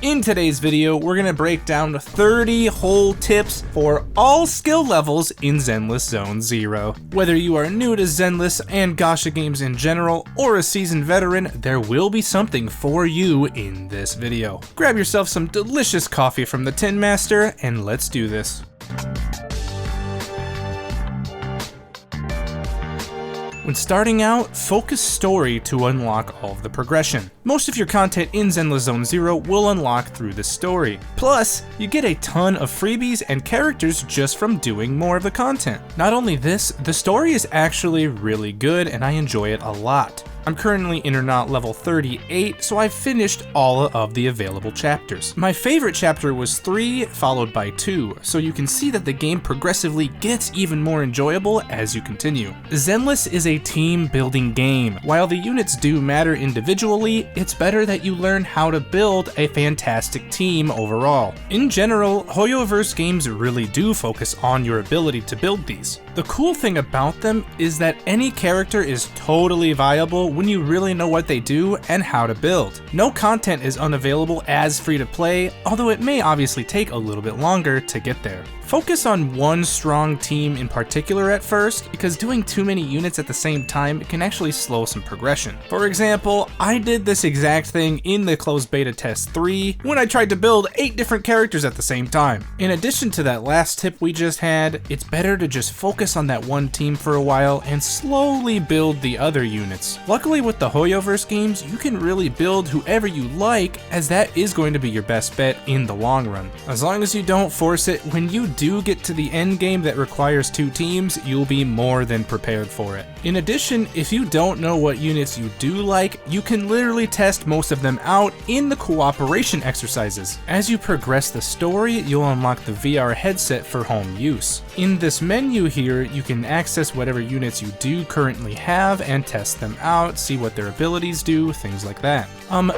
In today's video, we're gonna break down 30 whole tips for all skill levels in Zenless Zone Zero. Whether you are new to Zenless and Gacha games in general, or a seasoned veteran, there will be something for you in this video. Grab yourself some delicious coffee from the Tin Master, and let's do this. When starting out, focus story to unlock all of the progression. Most of your content in Zenless Zone Zero will unlock through the story. Plus, you get a ton of freebies and characters just from doing more of the content. Not only this, the story is actually really good and I enjoy it a lot. I'm currently Internaut level 38, so I've finished all of the available chapters. My favorite chapter was 3, followed by 2, so you can see that the game progressively gets even more enjoyable as you continue. Zenless is a team building game. While the units do matter individually, it's better that you learn how to build a fantastic team overall. In general, Hoyoverse games really do focus on your ability to build these. The cool thing about them is that any character is totally viable when you really know what they do and how to build. No content is unavailable as free to play, although it may obviously take a little bit longer to get there. Focus on one strong team in particular at first, because doing too many units at the same time can actually slow some progression. For example, I did this exact thing in the closed beta test 3 when I tried to build 8 different characters at the same time. In addition to that last tip we just had, it's better to just focus on that one team for a while and slowly build the other units. Luckily with the Hoyoverse games, you can really build whoever you like, as that is going to be your best bet in the long run. As long as you don't force it, when you do get to the end game that requires 2 teams, you'll be more than prepared for it. In addition, if you don't know what units you do like, you can literally test most of them out in the cooperation exercises. As you progress the story, you'll unlock the VR headset for home use. In this menu here, you can access whatever units you do currently have and test them out, see what their abilities do, things like that.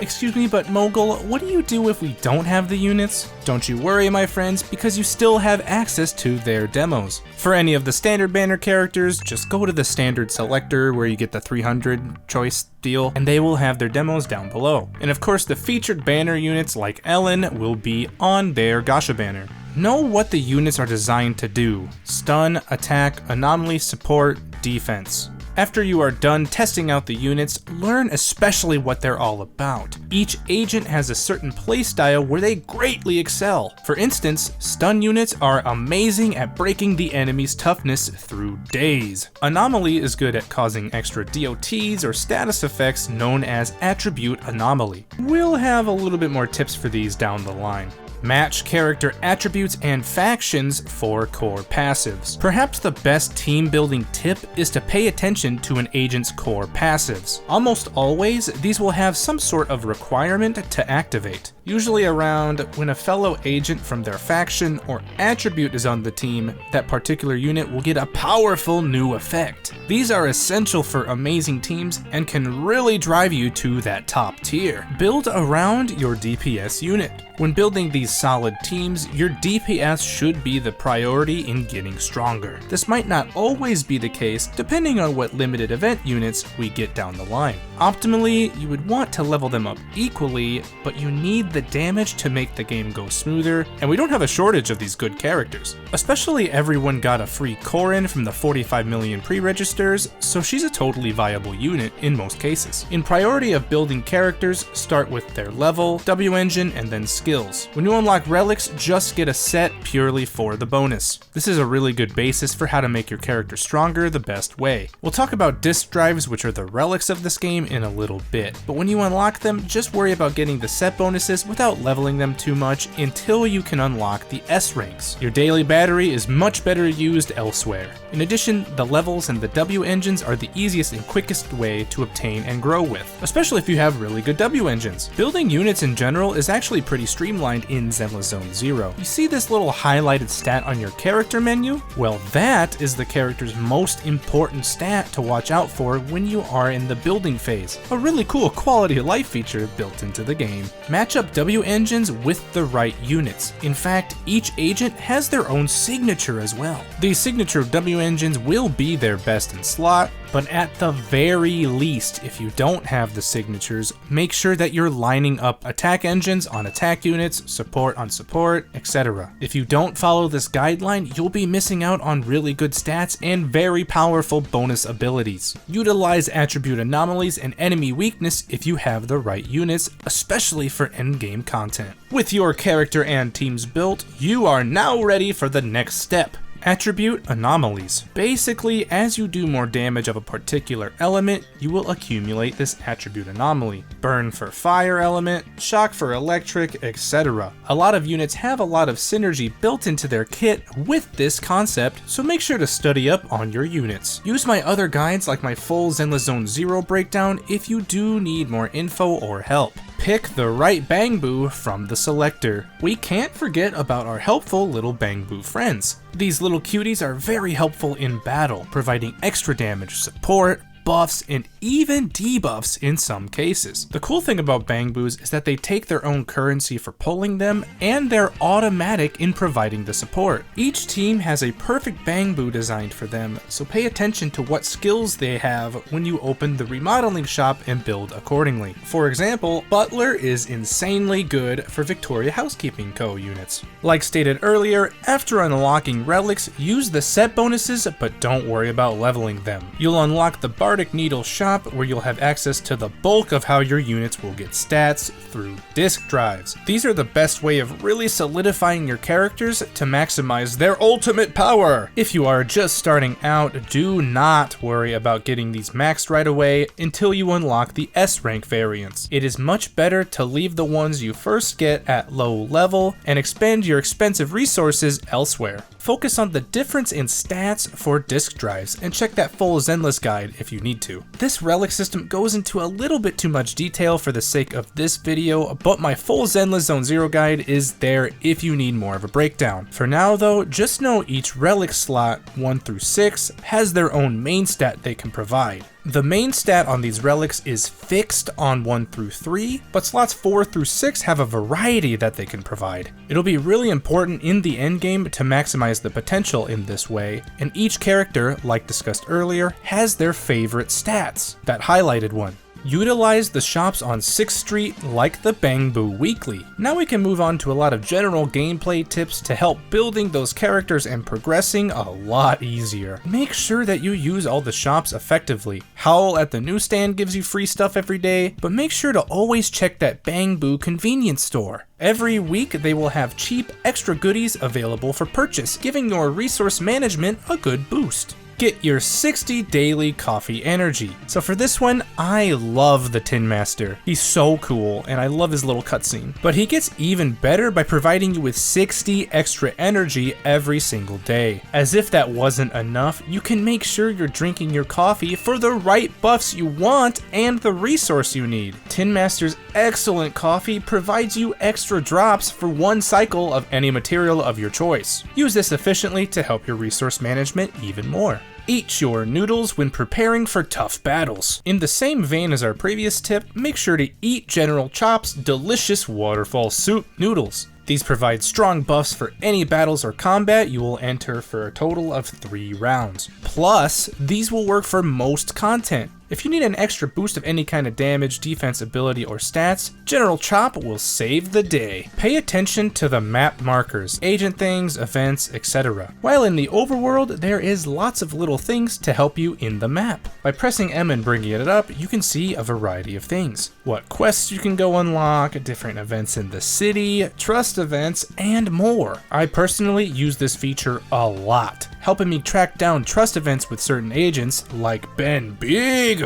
Excuse me, but Mogul, what do you do if we don't have the units? Don't you worry, my friends, because you still have access to their demos. For any of the standard banner characters, just go to the standard selector where you get the 300 choice deal, and they will have their demos down below. And of course, the featured banner units like Ellen will be on their Gacha banner. Know what the units are designed to do: stun, attack, anomaly, support, defense. After you are done testing out the units, learn especially what they're all about. Each agent has a certain playstyle where they greatly excel. For instance, stun units are amazing at breaking the enemy's toughness through days. Anomaly is good at causing extra DOTs or status effects known as attribute anomaly. We'll have a little bit more tips for these down the line. Match character attributes and factions for core passives. Perhaps the best team building tip is to pay attention to an agent's core passives. Almost always, these will have some sort of requirement to activate. Usually around when a fellow agent from their faction or attribute is on the team, that particular unit will get a powerful new effect. These are essential for amazing teams and can really drive you to that top tier. Build around your DPS unit. When building these solid teams, your DPS should be the priority in getting stronger. This might not always be the case, depending on what limited event units we get down the line. Optimally, you would want to level them up equally, but you need the damage to make the game go smoother, and we don't have a shortage of these good characters. Especially everyone got a free Corin from the 45 million pre-registers, so she's a totally viable unit in most cases. In priority of building characters, start with their level, W engine, and then skills. When you unlock relics, just get a set purely for the bonus. This is a really good basis for how to make your character stronger the best way. We'll talk about disc drives, which are the relics of this game, in a little bit, but when you unlock them, just worry about getting the set bonuses without leveling them too much until you can unlock the S ranks. Your daily battery is much better used elsewhere. In addition, the levels and the W engines are the easiest and quickest way to obtain and grow with, especially if you have really good W engines. Building units in general is actually pretty streamlined in Zenless Zone Zero. You see this little highlighted stat on your character menu? Well, that is the character's most important stat to watch out for when you are in the building phase. A really cool quality of life feature built into the game. Match up W engines with the right units. In fact, each agent has their own signature as well. The signature of W engines will be their best in slot, But at the very least, if you don't have the signatures, make sure that you're lining up attack engines on attack units, support on support, etc. If you don't follow this guideline, you'll be missing out on really good stats and very powerful bonus abilities. Utilize attribute anomalies and enemy weakness if you have the right units, especially for endgame content. With your character and teams built, you are now ready for the next step. Attribute anomalies. Basically, as you do more damage of a particular element, you will accumulate this attribute anomaly. Burn for fire element, shock for electric, etc. A lot of units have a lot of synergy built into their kit with this concept, so make sure to study up on your units. Use my other guides like my full Zenless Zone Zero breakdown if you do need more info or help. Pick the right Bangbu from the selector. We can't forget about our helpful little Bangbu friends. These little cuties are very helpful in battle, providing extra damage, support, buffs, and even debuffs in some cases. The cool thing about Bangbus is that they take their own currency for pulling them, and they're automatic in providing the support. Each team has a perfect Bangbu designed for them, so pay attention to what skills they have when you open the remodeling shop and build accordingly. For example, Butler is insanely good for Victoria Housekeeping Co. units. Like stated earlier, after unlocking relics, use the set bonuses, but don't worry about leveling them. You'll unlock the Bardic Needle shop, where you'll have access to the bulk of how your units will get stats through disk drives. These are the best way of really solidifying your characters to maximize their ultimate power. If you are just starting out, do not worry about getting these maxed right away until you unlock the S rank variants. It is much better to leave the ones you first get at low level and expend your expensive resources elsewhere. Focus on the difference in stats for disk drives and check that full Zenless guide if you need to. This relic system goes into a little bit too much detail for the sake of this video, but my full Zenless Zone Zero guide is there if you need more of a breakdown. For now though, just know each relic slot 1 through 6 has their own main stat they can provide. The main stat on these relics is fixed on 1 through 3, but slots 4 through 6 have a variety that they can provide. It'll be really important in the endgame to maximize the potential in this way, and each character, like discussed earlier, has their favorite stats. That highlighted one. Utilize the shops on 6th Street like the Bangbu Weekly. Now we can move on to a lot of general gameplay tips to help building those characters and progressing a lot easier. Make sure that you use all the shops effectively. Howl at the newsstand gives you free stuff every day, but make sure to always check that Bangbu convenience store. Every week they will have cheap extra goodies available for purchase, giving your resource management a good boost. Get your 60 daily coffee energy. So for this one, I love the Tin Master. He's so cool, and I love his little cutscene. But he gets even better by providing you with 60 extra energy every single day. As if that wasn't enough, you can make sure you're drinking your coffee for the right buffs you want and the resource you need. Tin Master's excellent coffee provides you extra drops for one cycle of any material of your choice. Use this efficiently to help your resource management even more. Eat your noodles when preparing for tough battles. In the same vein as our previous tip, make sure to eat General Chop's delicious waterfall soup noodles. These provide strong buffs for any battles or combat you will enter for a total of 3 rounds. Plus, these will work for most content. If you need an extra boost of any kind of damage, defense, ability, or stats, General Chop will save the day. Pay attention to the map markers, agent things, events, etc. While in the overworld, there is lots of little things to help you in the map. By pressing M and bringing it up, you can see a variety of things. What quests you can go unlock, different events in the city, trust events, and more. I personally use this feature a lot, helping me track down trust events with certain agents like Ben Bigger.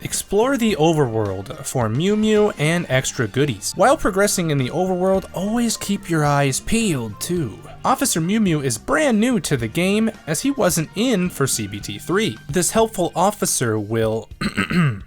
Explore the overworld for Mew Mew and extra goodies. While progressing in the overworld, always keep your eyes peeled too. Officer Mew Mew is brand new to the game as he wasn't in for CBT3. This helpful officer will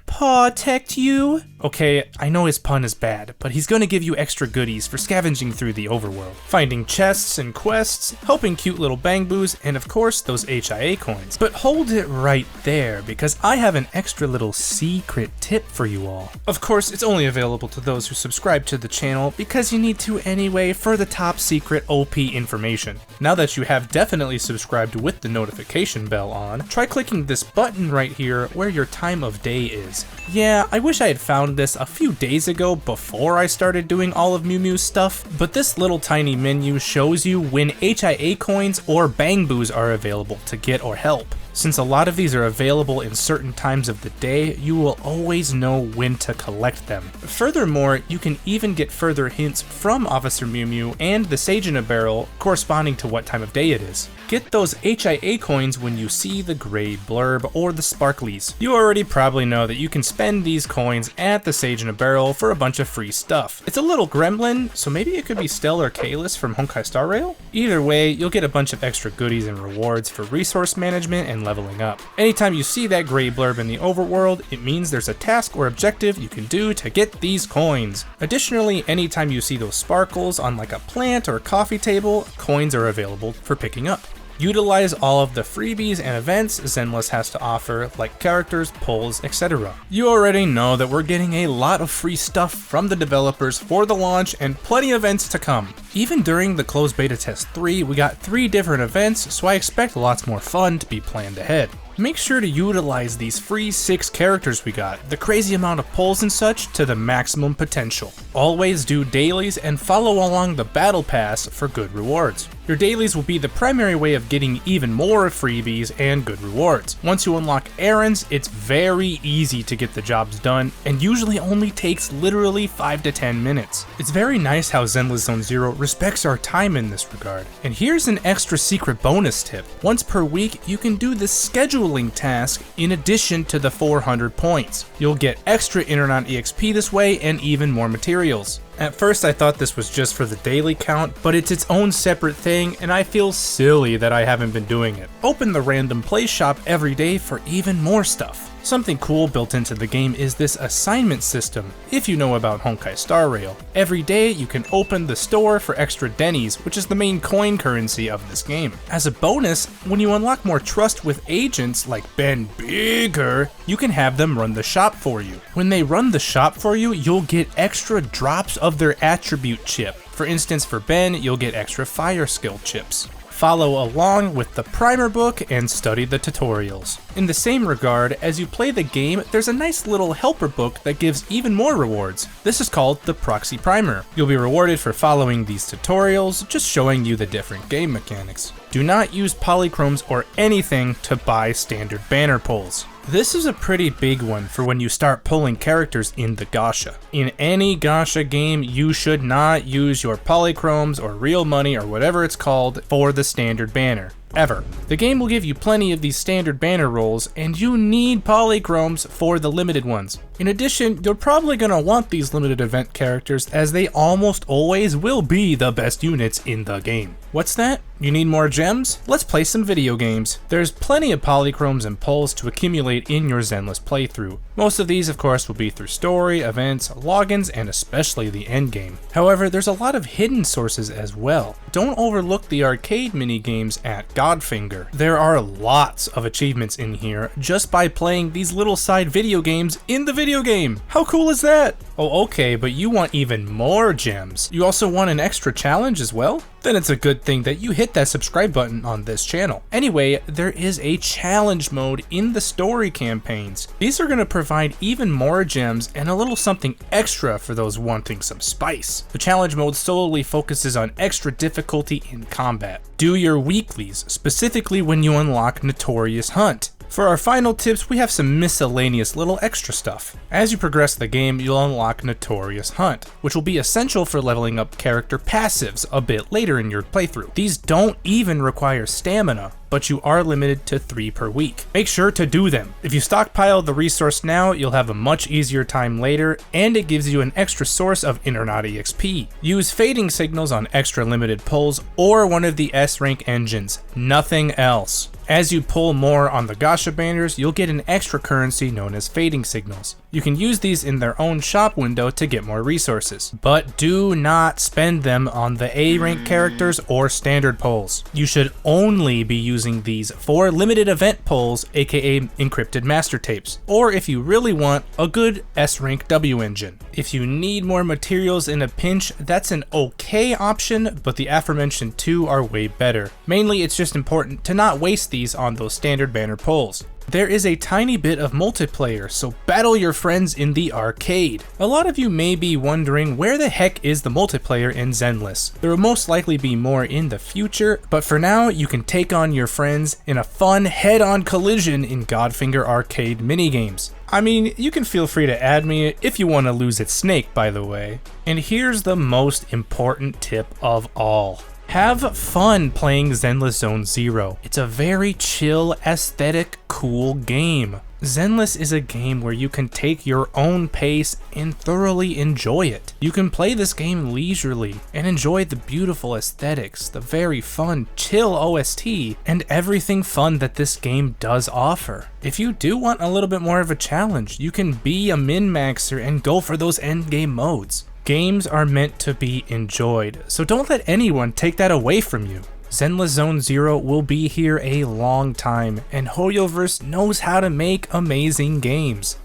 protect you. Okay, I know his pun is bad, but he's gonna give you extra goodies for scavenging through the overworld, finding chests and quests, helping cute little Bangbus, and of course those HIA coins. But hold it right there, because I have an extra little secret secret tip for you all. Of course, it's only available to those who subscribe to the channel because you need to anyway for the top secret OP information. Now that you have definitely subscribed with the notification bell on, try clicking this button right here where your time of day is. Yeah, I wish I had found this a few days ago before I started doing all of Mew Mew's stuff, but this little tiny menu shows you when HIA coins or Bang Boos are available to get or help. Since a lot of these are available in certain times of the day, you will always know when to collect them. Furthermore, you can even get further hints from Officer Mew Mew and the Sage in a Barrel corresponding to what time of day it is. Get those HIA coins when you see the gray blurb or the sparklies. You already probably know that you can spend these coins at the Sage in a Barrel for a bunch of free stuff. It's a little gremlin, so maybe it could be Stell or Kalis from Honkai Star Rail? Either way, you'll get a bunch of extra goodies and rewards for resource management and leveling up. Anytime you see that gray blurb in the overworld, it means there's a task or objective you can do to get these coins. Additionally, anytime you see those sparkles on like a plant or a coffee table, coins are available for picking up. Utilize all of the freebies and events Zenless has to offer, like characters, polls, etc. You already know that we're getting a lot of free stuff from the developers for the launch and plenty of events to come. Even during the closed beta test 3, we got 3 different events, so I expect lots more fun to be planned ahead. Make sure to utilize these free 6 characters we got, the crazy amount of polls and such, to the maximum potential. Always do dailies and follow along the battle pass for good rewards. Your dailies will be the primary way of getting even more freebies and good rewards. Once you unlock errands, it's very easy to get the jobs done and usually only takes literally 5 to 10 minutes. It's very nice how Zenless Zone Zero respects our time in this regard. And here's an extra secret bonus tip. Once per week, you can do this scheduling task in addition to the 400 points. You'll get extra Internet EXP this way and even more materials. At first I thought this was just for the daily count, but it's its own separate thing and I feel silly that I haven't been doing it. Open the random play shop every day for even more stuff. Something cool built into the game is this assignment system, if you know about Honkai Star Rail. Every day you can open the store for extra Dennies, which is the main coin currency of this game. As a bonus, when you unlock more trust with agents like Ben Bigger, you can have them run the shop for you. When they run the shop for you, you'll get extra drops of their attribute chip. For instance, for Ben, you'll get extra fire skill chips. Follow along with the primer book and study the tutorials. In the same regard, as you play the game, there's a nice little helper book that gives even more rewards. This is called the Proxy Primer. You'll be rewarded for following these tutorials, just showing you the different game mechanics. Do not use polychromes or anything to buy standard banner pulls. This is a pretty big one for when you start pulling characters in the Gacha. In any Gacha game, you should not use your polychromes or real money or whatever it's called for the standard banner. Ever. The game will give you plenty of these standard banner rolls, and you need polychromes for the limited ones. In addition, you're probably going to want these limited event characters as they almost always will be the best units in the game. What's that? You need more gems? Let's play some video games. There's plenty of polychromes and pulls to accumulate in your Zenless playthrough. Most of these, of course, will be through story, events, logins, and especially the endgame. However, there's a lot of hidden sources as well. Don't overlook the arcade mini-games at Godfinger. There are lots of achievements in here just by playing these little side video games in the video game. How cool is that? Oh, okay, but you want even more gems. You also want an extra challenge as well? Then it's a good thing that you hit that subscribe button on this channel. Anyway, there is a challenge mode in the story campaigns. These are going to provide even more gems and a little something extra for those wanting some spice. The challenge mode solely focuses on extra difficulty in combat. Do your weeklies, specifically when you unlock Notorious Hunt. For our final tips, we have some miscellaneous little extra stuff. As you progress the game, you'll unlock Notorious Hunt, which will be essential for leveling up character passives a bit later in your playthrough. These don't even require stamina, but you are limited to 3 per week. Make sure to do them. If you stockpile the resource now, you'll have a much easier time later, and it gives you an extra source of Internet EXP. Use fading signals on extra limited pulls or one of the S rank engines, nothing else. As you pull more on the Gacha banners, you'll get an extra currency known as fading signals. You can use these in their own shop window to get more resources, but do not spend them on the A rank characters or standard pulls. You should only be using using these 4 limited event pulls, aka encrypted master tapes, or if you really want a good S-Rank W engine. If you need more materials in a pinch, that's an okay option, but the aforementioned 2 are way better. Mainly it's just important to not waste these on those standard banner pulls. There is a tiny bit of multiplayer, so battle your friends in the arcade. A lot of you may be wondering where the heck is the multiplayer in Zenless. There will most likely be more in the future, but for now you can take on your friends in a fun head-on collision in Godfinger arcade minigames. I mean, you can feel free to add me if you want to lose at Snake, by the way. And here's the most important tip of all. Have fun playing Zenless Zone Zero. It's a very chill, aesthetic, cool game. Zenless is a game where you can take your own pace and thoroughly enjoy it. You can play this game leisurely and enjoy the beautiful aesthetics, the very fun, chill OST, and everything fun that this game does offer. If you do want a little bit more of a challenge, you can be a min-maxer and go for those endgame modes. Games are meant to be enjoyed, so don't let anyone take that away from you. Zenless Zone Zero will be here a long time, and Hoyoverse knows how to make amazing games.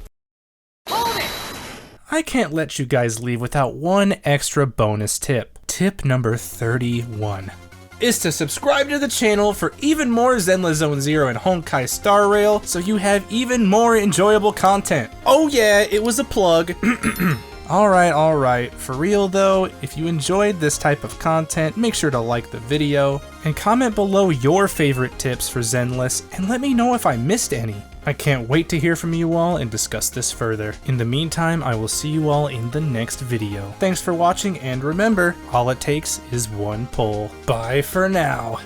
I can't let you guys leave without one extra bonus tip. Tip number 31 is to subscribe to the channel for even more Zenless Zone Zero and Honkai Star Rail, so you have even more enjoyable content. Oh yeah, it was a plug. Alright, for real though, if you enjoyed this type of content, make sure to like the video, and comment below your favorite tips for Zenless, and let me know if I missed any. I can't wait to hear from you all and discuss this further. In the meantime, I will see you all in the next video. Thanks for watching, and remember, all it takes is one pull. Bye for now.